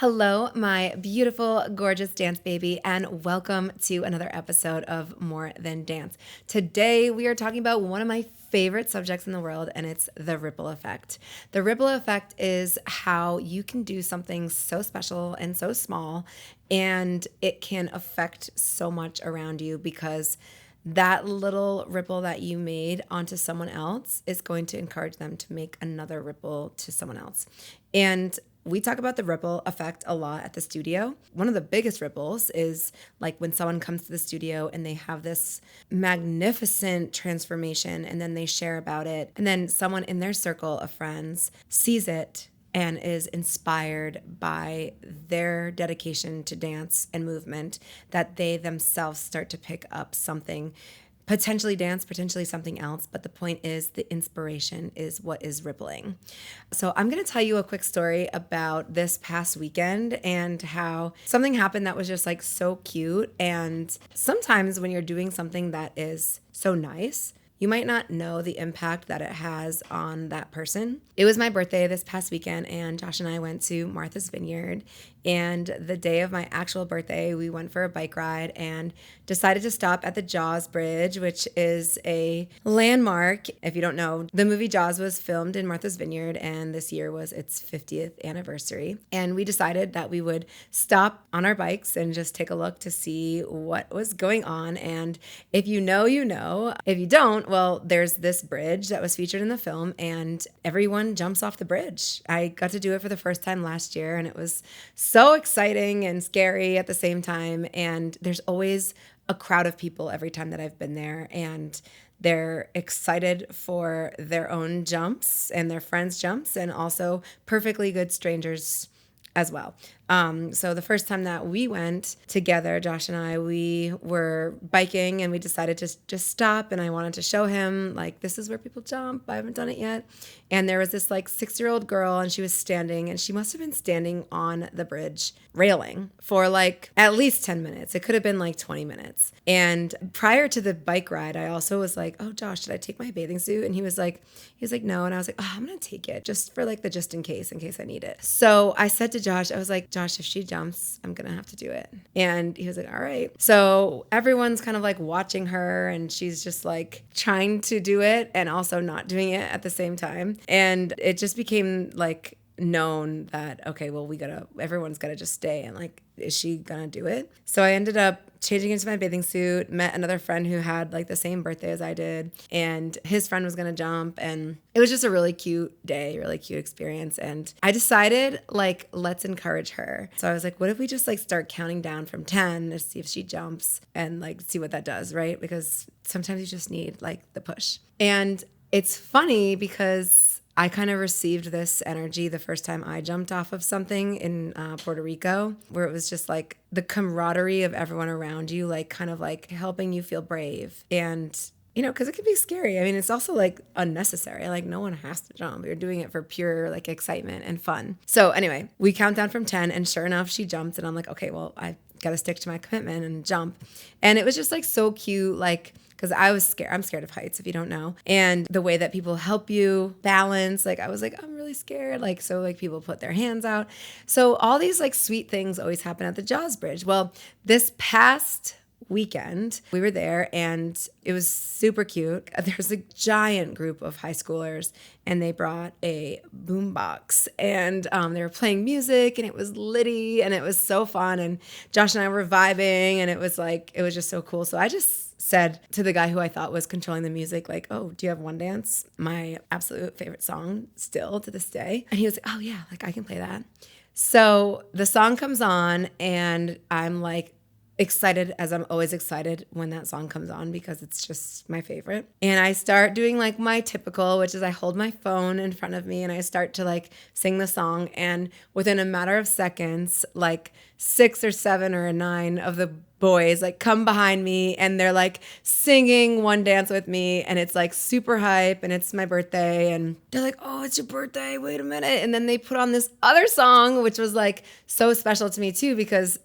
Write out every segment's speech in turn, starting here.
Hello, my beautiful, gorgeous dance baby, and welcome to another episode of More Than Dance. Today, we are talking about one of my favorite subjects in the world, and it's the ripple effect. The ripple effect is how you can do something so special and so small, and it can affect so much around you because that little ripple that you made onto someone else is going to encourage them to make another ripple to someone else. And we talk about the ripple effect a lot at the studio. One of the biggest ripples is like when someone comes to the studio and they have this magnificent transformation and then they share about it. And then someone in their circle of friends sees it and is inspired by their dedication to dance and movement, that they themselves start to pick up something, potentially dance, potentially something else. But the point is the inspiration is what is rippling. So I'm going to tell you a quick story about this past weekend and how something happened that was just like so cute. And sometimes when you're doing something that is so nice, you might not know the impact that it has on that person. It was my birthday this past weekend, and Josh and I went to Martha's Vineyard. And the day of my actual birthday, we went for a bike ride and decided to stop at the Jaws Bridge, which is a landmark. If you don't know, the movie Jaws was filmed in Martha's Vineyard, and this year was its 50th anniversary. And we decided that we would stop on our bikes and just take a look to see what was going on. And if you know, you know. If you don't, well, there's this bridge that was featured in the film, and everyone jumps off the bridge. I got to do it for the first time last year, and it was so exciting and scary at the same time. And there's always a crowd of people every time that I've been there, and they're excited for their own jumps and their friends' jumps, and also perfectly good strangers as well. So the first time that we went together, Josh and I, we were biking and we decided to just stop, and I wanted to show him like, this is where people jump. I haven't done it yet. And there was this like 6-year-old girl, and she was standing, and she must have been standing on the bridge railing for like at least 10 minutes. It could have been like 20 minutes. And prior to the bike ride, I also was like, oh, Josh, should I take my bathing suit? And he was like, no. And I was like, oh, I'm going to take it just for like the just in case I need it. So I said to Josh, I was like, Josh, if she jumps, I'm going to have to do it. And he was like, all right. So everyone's kind of like watching her, and she's just like trying to do it and also not doing it at the same time. And it just became like known that, okay, well, everyone's got to just stay. And like, is she going to do it? So I ended up changing into my bathing suit, met another friend who had like the same birthday as I did, and his friend was going to jump. And it was just a really cute day, really cute experience. And I decided like, let's encourage her. So I was like, what if we just like start counting down from 10 to see if she jumps and like see what that does, right? Because sometimes you just need like the push. And it's funny because I kind of received this energy the first time I jumped off of something in Puerto Rico, where it was just like the camaraderie of everyone around you, like kind of like helping you feel brave. And, you know, because it can be scary. I mean, it's also like unnecessary. Like no one has to jump. You're doing it for pure like excitement and fun. So anyway, we count down from 10, and sure enough, she jumped, and I'm like, okay, well, I got to stick to my commitment and jump. And it was just like so cute, like, because I was scared. I'm scared of heights, if you don't know. And the way that people help you balance, like I was like, I'm really scared. Like, so like people put their hands out. So all these like sweet things always happen at the Jaws Bridge. Well, this past weekend we were there, and it was super cute. There's a giant group of high schoolers, and they brought a boombox, and they were playing music, and it was litty, and it was so fun. And Josh and I were vibing, and it was just so cool. So I just said to the guy who I thought was controlling the music, like, oh, do you have One Dance? My absolute favorite song still to this day. And he was like, oh yeah, like I can play that. So the song comes on, and I'm like excited, as I'm always excited when that song comes on, because it's just my favorite. And I start doing like my typical, which is I hold my phone in front of me and I start to like sing the song. And within a matter of seconds, like 6 or 7 or 9 of the boys like come behind me and they're like singing One Dance with me, and it's like super hype, and it's my birthday, and they're like, oh, it's your birthday, wait a minute. And then they put on this other song, which was like so special to me too, because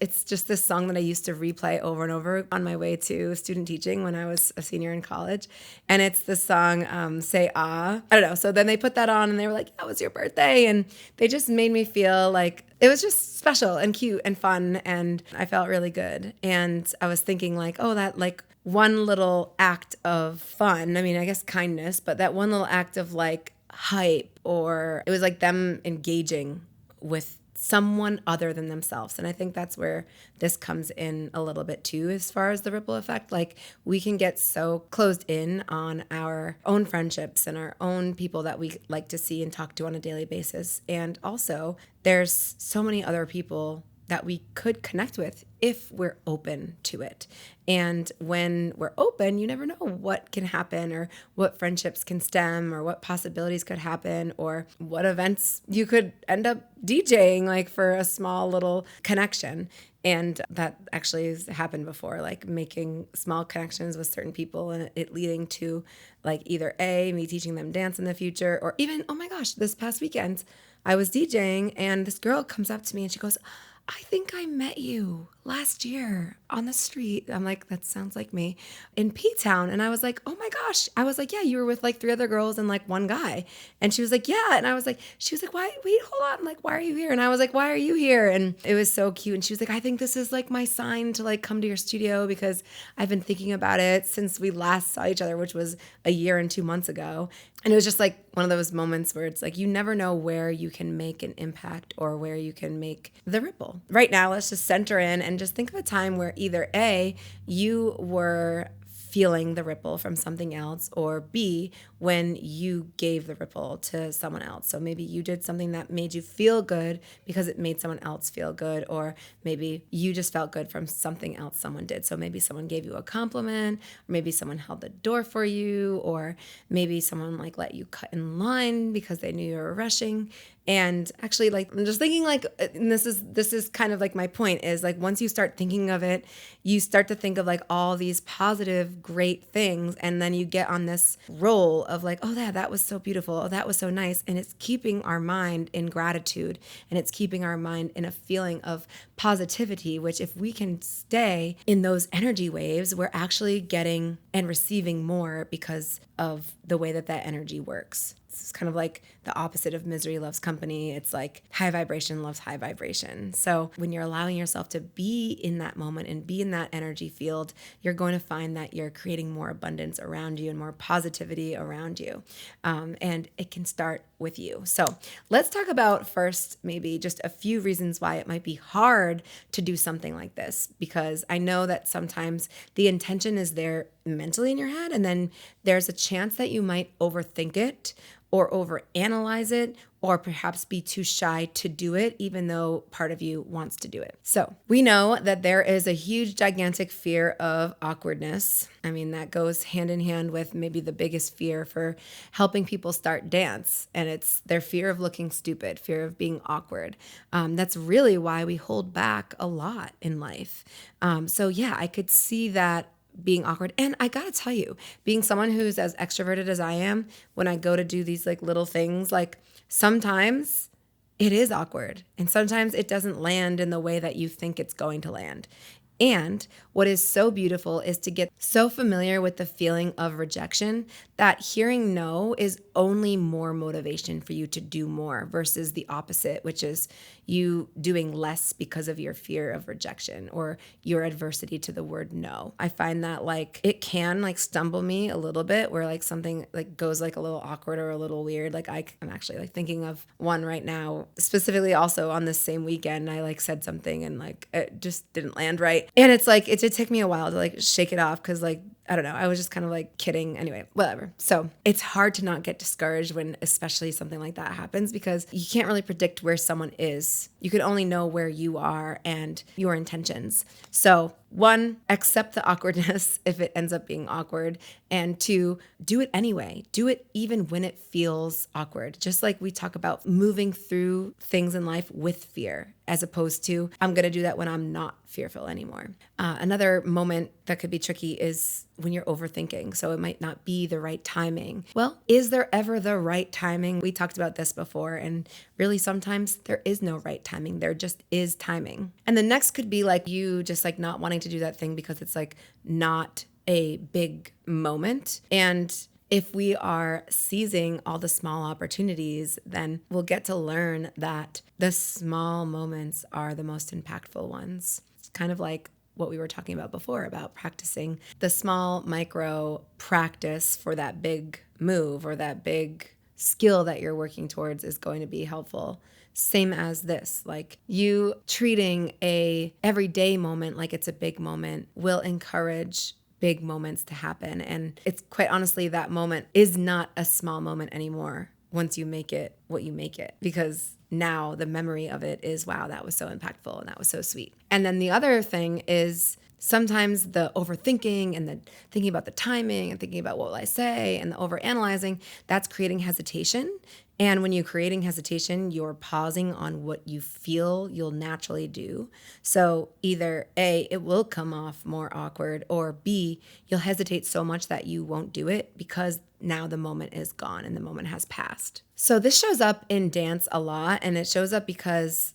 it's just this song that I used to replay over and over on my way to student teaching when I was a senior in college. And it's the song Say Ah. I don't know. So then they put that on and they were like, yeah, it was your birthday. And they just made me feel like it was just special and cute and fun. And I felt really good. And I was thinking like, oh, that like one little act of fun. I mean, I guess kindness, but that one little act of like hype, or it was like them engaging with someone other than themselves. And I think that's where this comes in a little bit too, as far as the ripple effect. Like we can get so closed in on our own friendships and our own people that we like to see and talk to on a daily basis. And also there's so many other people that we could connect with if we're open to it. And when we're open, you never know what can happen, or what friendships can stem, or what possibilities could happen, or what events you could end up DJing like for a small little connection. And that actually has happened before, like making small connections with certain people and it leading to like either me teaching them dance in the future, or even, oh my gosh, this past weekend I was DJing and this girl comes up to me and she goes, I think I met you last year on the street. I'm like, that sounds like me, in P-Town. And I was like, oh my gosh. I was like, yeah, you were with like 3 other girls and like one guy. And she was like, yeah. And I was like, she was like, why? Wait, hold on. Like, why are you here? And I was like, why are you here? And it was so cute. And she was like, I think this is like my sign to like come to your studio because I've been thinking about it since we last saw each other, which was a year and 2 months ago. And it was just like one of those moments where it's like, you never know where you can make an impact or where you can make the ripple. Right now, let's just center in and just think of a time where either A, you were feeling the ripple from something else, or B, when you gave the ripple to someone else. So maybe you did something that made you feel good because it made someone else feel good, or maybe you just felt good from something else someone did. So maybe someone gave you a compliment, or maybe someone held the door for you, or maybe someone like let you cut in line because they knew you were rushing. And actually, like, I'm just thinking like, and this is kind of like my point is like, once you start thinking of it, you start to think of like all these positive, great things. And then you get on this roll of like, oh, yeah, that was so beautiful. Oh, that was so nice. And it's keeping our mind in gratitude, and it's keeping our mind in a feeling of positivity, which if we can stay in those energy waves, we're actually getting and receiving more because of the way that that energy works. It's kind of like the opposite of misery loves company. It's like high vibration loves high vibration. So when you're allowing yourself to be in that moment and be in that energy field, you're going to find that you're creating more abundance around you and more positivity around you. And it can start with you. So let's talk about first, maybe just a few reasons why it might be hard to do something like this, because I know that sometimes the intention is there mentally in your head, and then there's a chance that you might overthink it or overanalyze it, or perhaps be too shy to do it, even though part of you wants to do it. So we know that there is a huge, gigantic fear of awkwardness. I mean, that goes hand in hand with maybe the biggest fear for helping people start dance, and it's their fear of looking stupid, fear of being awkward. That's really why we hold back a lot in life. So yeah, I could see that being awkward. And I gotta tell you, being someone who's as extroverted as I am, when I go to do these like little things, like sometimes it is awkward and sometimes it doesn't land in the way that you think it's going to land. And what is so beautiful is to get so familiar with the feeling of rejection that hearing no is only more motivation for you to do more versus the opposite, which is you doing less because of your fear of rejection or your adversity to the word no. I find that like it can like stumble me a little bit where like something like goes like a little awkward or a little weird. Like I'm actually like thinking of one right now, specifically also on this same weekend. I like said something and like it just didn't land right. And it's like, it did take me a while to like shake it off because like I don't know. I was just kind of like kidding. Anyway, whatever. So it's hard to not get discouraged when especially something like that happens, because you can't really predict where someone is. You can only know where you are and your intentions. So 1, accept the awkwardness if it ends up being awkward. And 2, do it anyway. Do it even when it feels awkward. Just like we talk about moving through things in life with fear, as opposed to I'm going to do that when I'm not fearful anymore. Another moment that could be tricky is when you're overthinking. So it might not be the right timing. Well, is there ever the right timing? We talked about this before, and really sometimes there is no right timing. There just is timing. And the next could be like you just like not wanting to do that thing because it's like not a big moment. And if we are seizing all the small opportunities, then we'll get to learn that the small moments are the most impactful ones. It's kind of like what we were talking about before about practicing the small micro practice for that big move or that big skill that you're working towards is going to be helpful. Same as this, like you treating a everyday moment like it's a big moment will encourage big moments to happen. And it's quite honestly, that moment is not a small moment anymore once you make it what you make it, because now the memory of it is, wow, that was so impactful and that was so sweet. And then the other thing is sometimes the overthinking and the thinking about the timing and thinking about what will I say and the overanalyzing, that's creating hesitation. And when you're creating hesitation, you're pausing on what you feel you'll naturally do. So either A, it will come off more awkward, or B, you'll hesitate so much that you won't do it because now the moment is gone and the moment has passed. So this shows up in dance a lot, and it shows up because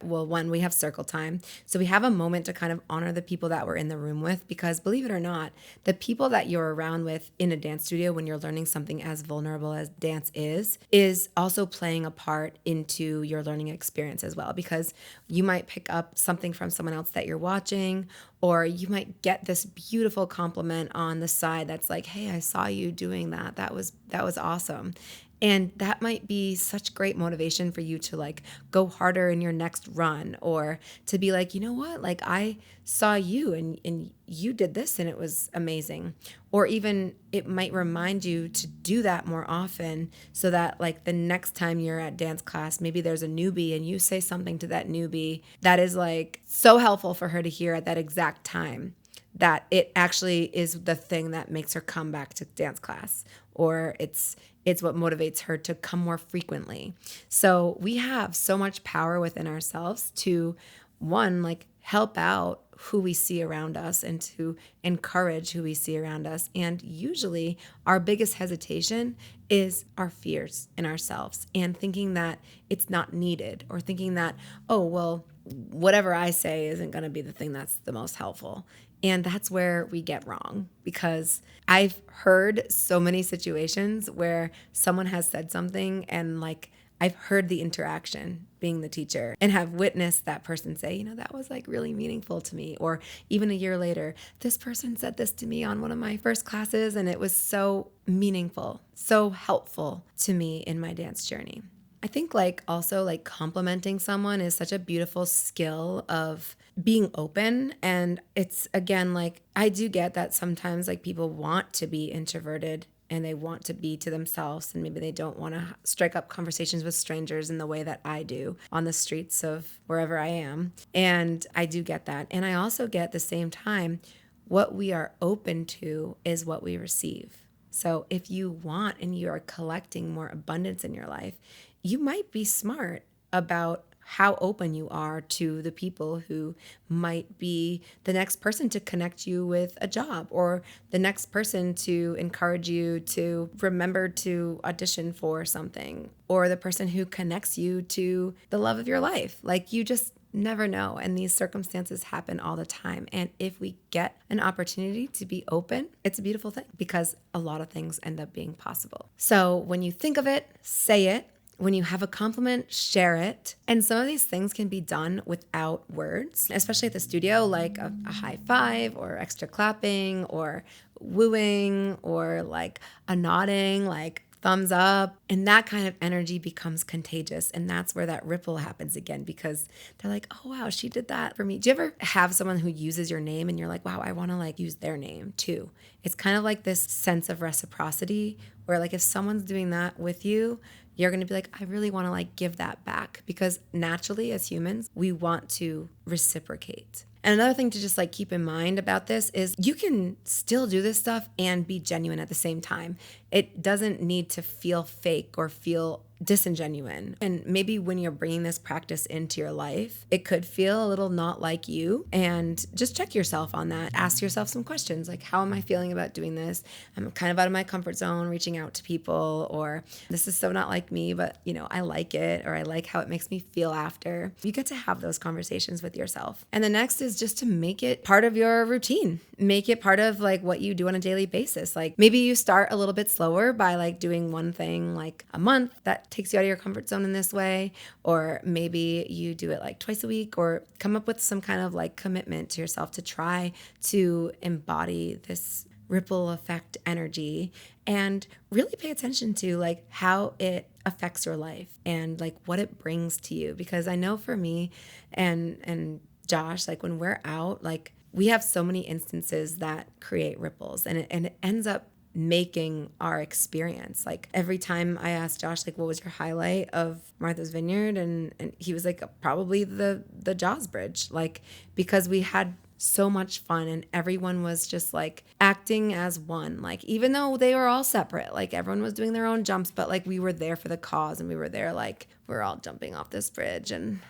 one, we have circle time. So we have a moment to kind of honor the people that we're in the room with, because believe it or not, the people that you're around with in a dance studio when you're learning something as vulnerable as dance is also playing a part into your learning experience as well, because you might pick up something from someone else that you're watching, or you might get this beautiful compliment on the side that's like, hey, I saw you doing that. That was awesome. And that might be such great motivation for you to like go harder in your next run, or to be like, you know what, like I saw you and you did this and it was amazing. Or even it might remind you to do that more often, so that like the next time you're at dance class, maybe there's a newbie and you say something to that newbie that is like so helpful for her to hear at that exact time, that it actually is the thing that makes her come back to dance class, or it's what motivates her to come more frequently. So we have so much power within ourselves to, one, like help out who we see around us and to encourage who we see around us. And usually our biggest hesitation is our fears in ourselves and thinking that it's not needed, or thinking that, oh, well, whatever I say isn't going to be the thing that's the most helpful. And that's where we get wrong, because I've heard so many situations where someone has said something and like I've heard the interaction being the teacher and have witnessed that person say, you know, that was like really meaningful to me. Or even a year later, this person said this to me on one of my first classes and it was so meaningful, so helpful to me in my dance journey. I think like also like complimenting someone is such a beautiful skill of being open. And it's again, like I do get that sometimes like people want to be introverted and they want to be to themselves, and maybe they don't want to strike up conversations with strangers in the way that I do on the streets of wherever I am. And I do get that. And I also get at the same time, what we are open to is what we receive. So if you want and you are collecting more abundance in your life, you might be smart about how open you are to the people who might be the next person to connect you with a job, or the next person to encourage you to remember to audition for something, or the person who connects you to the love of your life. Like you just never know. And these circumstances happen all the time. And if we get an opportunity to be open, it's a beautiful thing, because a lot of things end up being possible. So when you think of it, say it. When you have a compliment, share it. And some of these things can be done without words, especially at the studio, like a high five or extra clapping or wooing or like a nodding. Like thumbs up. And that kind of energy becomes contagious. And that's where that ripple happens again, because they're like, oh, wow, she did that for me. Do you ever have someone who uses your name and you're like, wow, I want to like use their name too? It's kind of like this sense of reciprocity where like if someone's doing that with you, you're going to be like, I really want to like give that back, because naturally as humans, we want to reciprocate. And another thing to just like keep in mind about this is you can still do this stuff and be genuine at the same time. It doesn't need to feel fake or feel disingenuine. And maybe when you're bringing this practice into your life, it could feel a little not like you. And just check yourself on that. Ask yourself some questions like, how am I feeling about doing this? I'm kind of out of my comfort zone, reaching out to people, or this is so not like me, but I like it, or I like how it makes me feel after. You get to have those conversations with yourself. And the next is just to make it part of your routine. Make it part of like what you do on a daily basis. Like maybe you start a little bit slower by like doing one thing like a month that takes you out of your comfort zone in this way, or maybe you do it like twice a week, or come up with some kind of like commitment to yourself to try to embody this ripple effect energy and really pay attention to like how it affects your life and like what it brings to you. Because I know for me and Josh, like when we're out, like we have so many instances that create ripples, and it ends up making our experience. Like every time I asked Josh, like, what was your highlight of Martha's Vineyard? And he was like, probably the Jaws Bridge, like, because we had so much fun and everyone was just like acting as one. Like, even though they were all separate, like everyone was doing their own jumps, but like we were there for the cause, and we were there, like, we're all jumping off this bridge and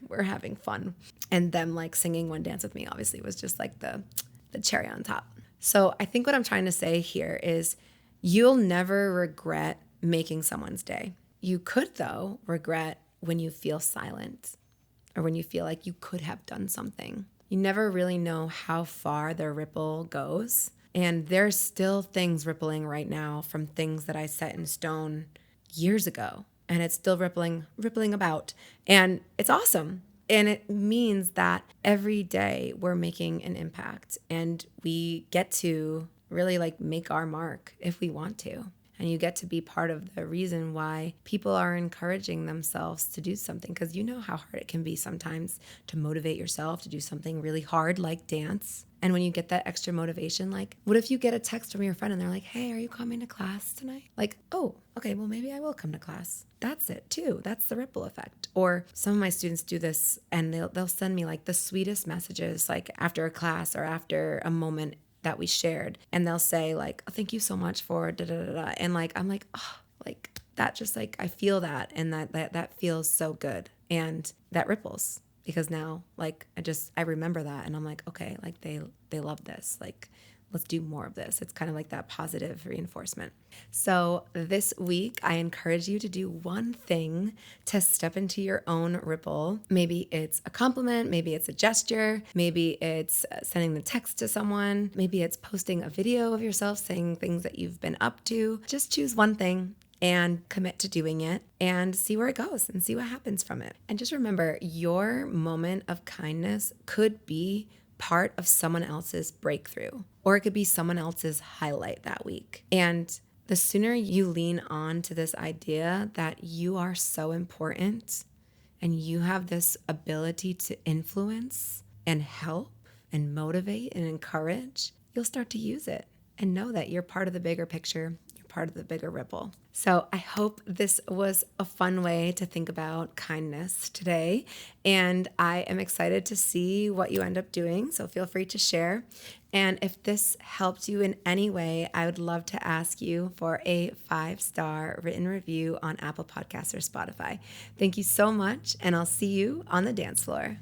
we're having fun. And them like singing One Dance With Me obviously was just like the cherry on top. So I think what I'm trying to say here is you'll never regret making someone's day. You could, though, regret when you feel silent or when you feel like you could have done something. You never really know how far the ripple goes. And there's still things rippling right now from things that I set in stone years ago. And it's still rippling about. And it's awesome. And it means that every day we're making an impact, and we get to really like make our mark if we want to. And you get to be part of the reason why people are encouraging themselves to do something, because you know how hard it can be sometimes to motivate yourself to do something really hard like dance. And when you get that extra motivation, like what if you get a text from your friend and they're like, hey, are you coming to class tonight? Like, oh, okay, well, maybe I will come to class. That's it too. That's the ripple effect. Or some of my students do this and they'll send me like the sweetest messages, like after a class or after a moment that we shared. And they'll say like, oh, thank you so much for da da da da. And like, I'm like, oh, like that just like, I feel that. And that feels so good. And that ripples. Because now, like, I remember that, and I'm like, okay, like they love this. Like, let's do more of this. It's kind of like that positive reinforcement. So this week, I encourage you to do one thing to step into your own ripple. Maybe it's a compliment. Maybe it's a gesture. Maybe it's sending the text to someone. Maybe it's posting a video of yourself saying things that you've been up to. Just choose one thing and commit to doing it and see where it goes and see what happens from it. And just remember, your moment of kindness could be part of someone else's breakthrough, or it could be someone else's highlight that week. And the sooner you lean on to this idea that you are so important and you have this ability to influence and help and motivate and encourage, you'll start to use it and know that you're part of the bigger picture. Part of the bigger ripple. So I hope this was a fun way to think about kindness today. And I am excited to see what you end up doing. So feel free to share. And if this helped you in any way, I would love to ask you for a 5-star written review on Apple Podcasts or Spotify. Thank you so much. And I'll see you on the dance floor.